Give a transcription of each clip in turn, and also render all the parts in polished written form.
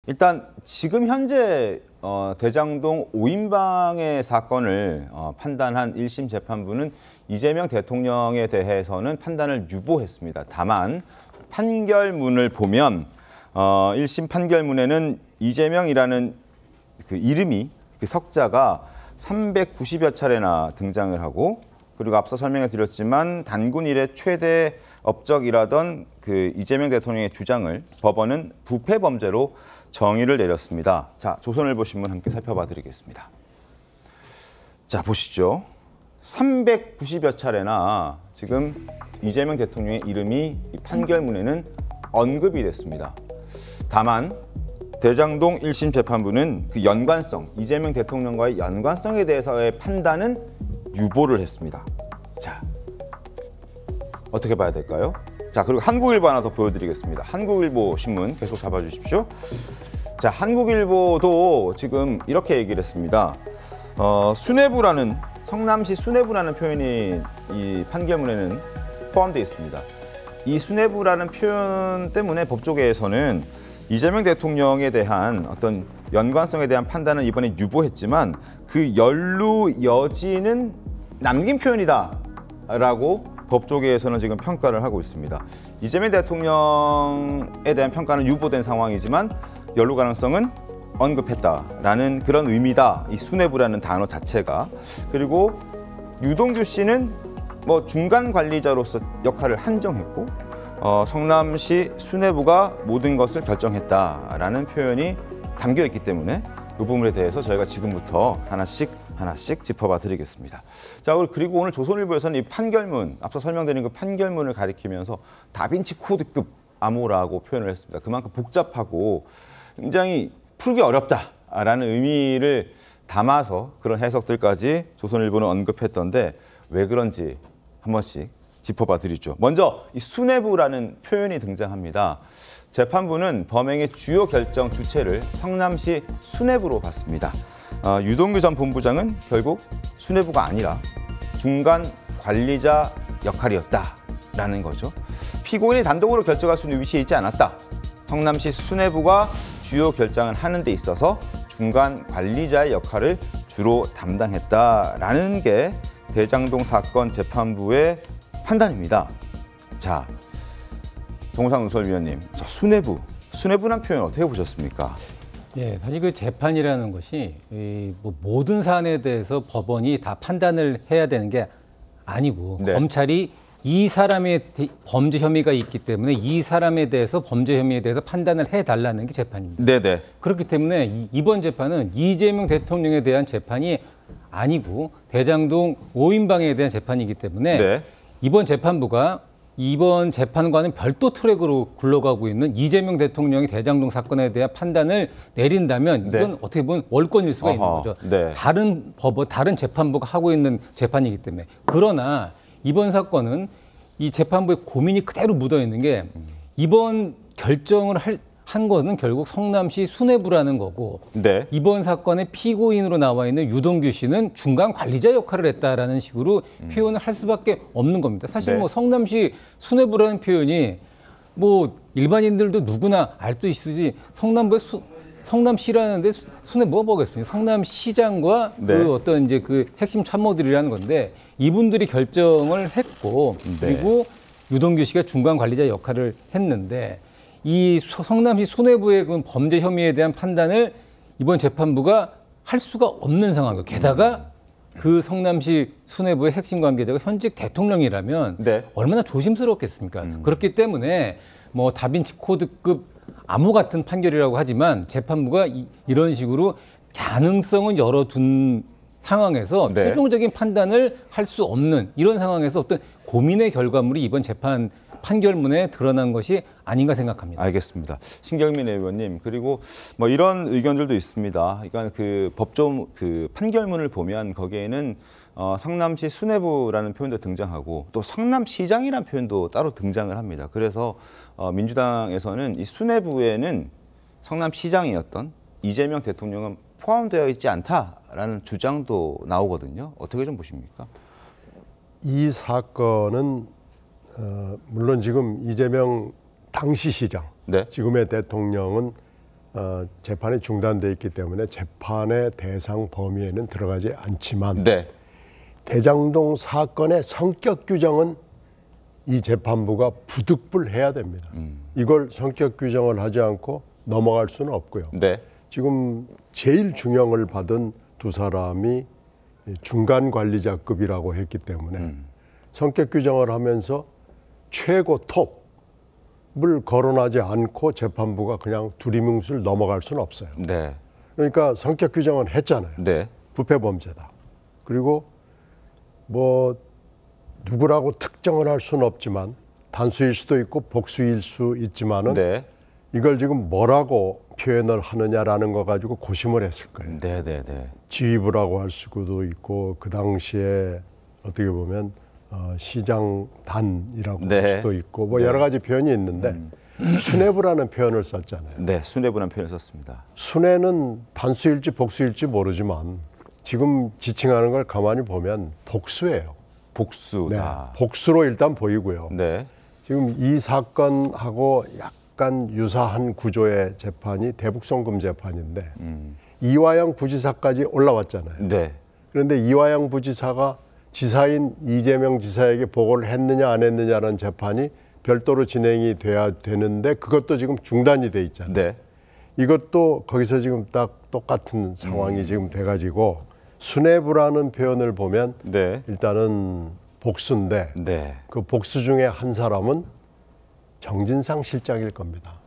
일단 지금 현재 대장동 5인방의 사건을 판단한 1심 재판부는 이재명 대통령에 대해서는 판단을 유보했습니다. 다만 판결문을 보면 1심 판결문에는 이재명이라는 그 이름이, 그 석자가 390여 차례나 등장을 하고, 그리고 앞서 설명해 드렸지만 단군 이래 최대 업적이라던 그 이재명 대통령의 주장을 법원은 부패 범죄로 정의를 내렸습니다. 자, 조선일보 신문 함께 살펴봐 드리겠습니다. 자, 보시죠. 390여 차례나 지금 이재명 대통령의 이름이 이 판결문에는 언급이 됐습니다. 다만 대장동 1심 재판부는 그 연관성, 이재명 대통령과의 연관성에 대해서의 판단은 유보를 했습니다. 자, 어떻게 봐야 될까요? 자, 그리고 한국일보 하나 더 보여드리겠습니다. 한국일보 신문 계속 잡아주십시오. 자, 한국일보도 지금 이렇게 얘기를 했습니다. 수뇌부라는, 성남시 수뇌부라는 표현이 이 판결문에는 포함되어 있습니다. 이 수뇌부라는 표현 때문에 법조계에서는 이재명 대통령에 대한 어떤 연관성에 대한 판단은 이번에 유보했지만 그 연루 여지는 남긴 표현이다라고 법조계에서는 지금 평가를 하고 있습니다. 이재명 대통령에 대한 평가는 유보된 상황이지만 연루 가능성은 언급했다라는 그런 의미다. 이 수뇌부라는 단어 자체가. 그리고 유동규 씨는 뭐 중간 관리자로서 역할을 한정했고 성남시 수뇌부가 모든 것을 결정했다라는 표현이 담겨 있기 때문에 이 부분에 대해서 저희가 지금부터 하나씩 짚어봐 드리겠습니다. 자, 그리고 오늘 조선일보에서는 이 판결문, 앞서 설명드린 그 판결문을 가리키면서 다빈치 코드급 암호라고 표현을 했습니다. 그만큼 복잡하고 굉장히 풀기 어렵다라는 의미를 담아서 그런 해석들까지 조선일보는 언급했던데 왜 그런지 한 번씩 짚어봐 드리죠. 먼저 이 수뇌부라는 표현이 등장합니다. 재판부는 범행의 주요 결정 주체를 성남시 수뇌부로 봤습니다. 유동규 전 본부장은 결국 수뇌부가 아니라 중간 관리자 역할이었다라는 거죠. 피고인이 단독으로 결정할 수 있는 위치에 있지 않았다. 성남시 수뇌부가 주요 결정을 하는 데 있어서 중간 관리자의 역할을 주로 담당했다라는 게 대장동 사건 재판부의 판단입니다. 자, 동상 의설위원님, 수뇌부란 표현 어떻게 보셨습니까? 예, 사실 그 재판이라는 것이 뭐 모든 사안에 대해서 법원이 다 판단을 해야 되는 게 아니고 네. 검찰이 이 사람의 범죄 혐의가 있기 때문에 이 사람에 대해서 범죄 혐의에 대해서 판단을 해달라는 게 재판입니다. 네네. 그렇기 때문에 이번 재판은 이재명 대통령에 대한 재판이 아니고 대장동 5인방에 대한 재판이기 때문에 네. 이번 재판부가 이번 재판과는 별도 트랙으로 굴러가고 있는 이재명 대통령의 대장동 사건에 대한 판단을 내린다면 이건 네. 어떻게 보면 월권일 수가 있는 거죠. 네. 다른 재판부가 하고 있는 재판이기 때문에. 그러나 이번 사건은 이 재판부의 고민이 그대로 묻어 있는 게 이번 결정을 한 것은 결국 성남시 수뇌부라는 거고 네. 이번 사건의 피고인으로 나와 있는 유동규 씨는 중간 관리자 역할을 했다라는 식으로 표현을 할 수밖에 없는 겁니다. 사실 네. 뭐 성남시 수뇌부라는 표현이 뭐 일반인들도 누구나 알 수 있으지 성남시라는데 수뇌부가 뭐겠습니까? 성남시장과 네. 그 어떤 이제 그 핵심 참모들이라는 건데 이분들이 결정을 했고 네. 그리고 유동규 씨가 중간 관리자 역할을 했는데 이 성남시 수뇌부의 그 범죄 혐의에 대한 판단을 이번 재판부가 할 수가 없는 상황이에요. 게다가 그 성남시 수뇌부의 핵심 관계자가 현직 대통령이라면 네. 얼마나 조심스럽겠습니까? 그렇기 때문에 뭐 다빈치 코드급 암호 같은 판결이라고 하지만 재판부가 이런 식으로 가능성은 열어둔 상황에서 네. 최종적인 판단을 할 수 없는 이런 상황에서 어떤 고민의 결과물이 이번 재판 판결문에 드러난 것이 아닌가 생각합니다. 알겠습니다. 신경민 의원님, 그리고 뭐 이런 의견들도 있습니다. 그러니까 그 법조 그 판결문을 보면 거기에는 성남시 수뇌부라는 표현도 등장하고 또 성남시장이라는 표현도 따로 등장을 합니다. 그래서 민주당에서는 이 수뇌부에는 성남시장이었던 이재명 대통령은 포함되어 있지 않다라는 주장도 나오거든요. 어떻게 좀 보십니까? 이 사건은 물론 지금 이재명 당시 시장, 네. 지금의 대통령은 재판이 중단돼 있기 때문에 재판의 대상 범위에는 들어가지 않지만 네. 대장동 사건의 성격 규정은 이 재판부가 부득불해야 됩니다. 이걸 성격 규정을 하지 않고 넘어갈 수는 없고요. 네. 지금 제일 중형을 받은 두 사람이 중간 관리자급이라고 했기 때문에 성격 규정을 하면서 최고 톱을 거론하지 않고 재판부가 그냥 두리뭉술 넘어갈 수는 없어요. 네. 그러니까 성격 규정은 했잖아요. 네. 부패범죄다. 그리고 뭐 누구라고 특정을 할 수는 없지만 단수일 수도 있고 복수일 수 있지만은 네. 이걸 지금 뭐라고 표현을 하느냐라는 거 가지고 고심을 했을 거예요. 네. 네. 네. 지휘부라고 할 수도 있고 그 당시에 어떻게 보면 시장단이라고 네. 할 수도 있고 뭐 네. 여러 가지 표현이 있는데 수뇌부라는 표현을 썼잖아요. 네. 수뇌부라는 표현을 썼습니다. 수뇌는 단수일지 복수일지 모르지만 지금 지칭하는 걸 가만히 보면 복수예요. 복수다. 복수로 일단 보이고요. 네. 지금 이 사건하고 약간 유사한 구조의 재판이 대북송금 재판인데 이화영 부지사까지 올라왔잖아요. 네. 그런데 이화영 부지사가 지사인 이재명 지사에게 보고를 했느냐 안 했느냐라는 재판이 별도로 진행이 돼야 되는데 그것도 지금 중단이 돼 있잖아요. 네. 이것도 거기서 지금 딱 똑같은 상황이 지금 돼가지고 수뇌부라는 표현을 보면 네. 일단은 복수인데 네. 그 복수 중에 한 사람은 정진상 실장일 겁니다.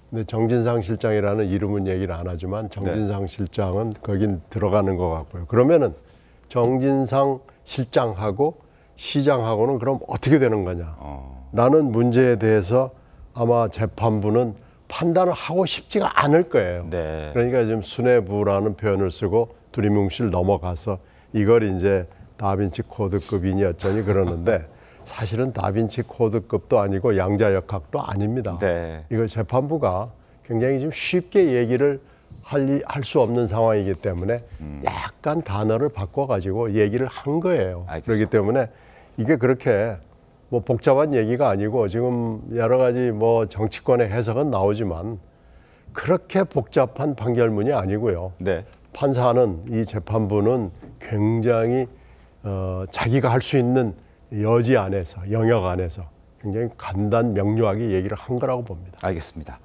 근데 정진상 실장이라는 이름은 얘기를 안 하지만 정진상 실장은 거긴 들어가는 것 같고요. 그러면은 정진상 실장하고 시장하고는 그럼 어떻게 되는 거냐? 라는 문제에 대해서 아마 재판부는 판단을 하고 싶지가 않을 거예요. 네. 그러니까 지금 수뇌부라는 표현을 쓰고 두리뭉실 넘어가서 이걸 이제 다빈치 코드급이니 어쩌니 그러는데 사실은 다빈치 코드급도 아니고 양자역학도 아닙니다. 네. 이거 재판부가 굉장히 좀 쉽게 얘기를 할 수 없는 상황이기 때문에 약간 단어를 바꿔가지고 얘기를 한 거예요. 알겠습니다. 그렇기 때문에 이게 그렇게 뭐 복잡한 얘기가 아니고 지금 여러 가지 뭐 정치권의 해석은 나오지만 그렇게 복잡한 판결문이 아니고요. 네. 판사는 이 재판부는 굉장히 자기가 할 수 있는 여지 안에서 영역 안에서 굉장히 간단 명료하게 얘기를 한 거라고 봅니다. 알겠습니다.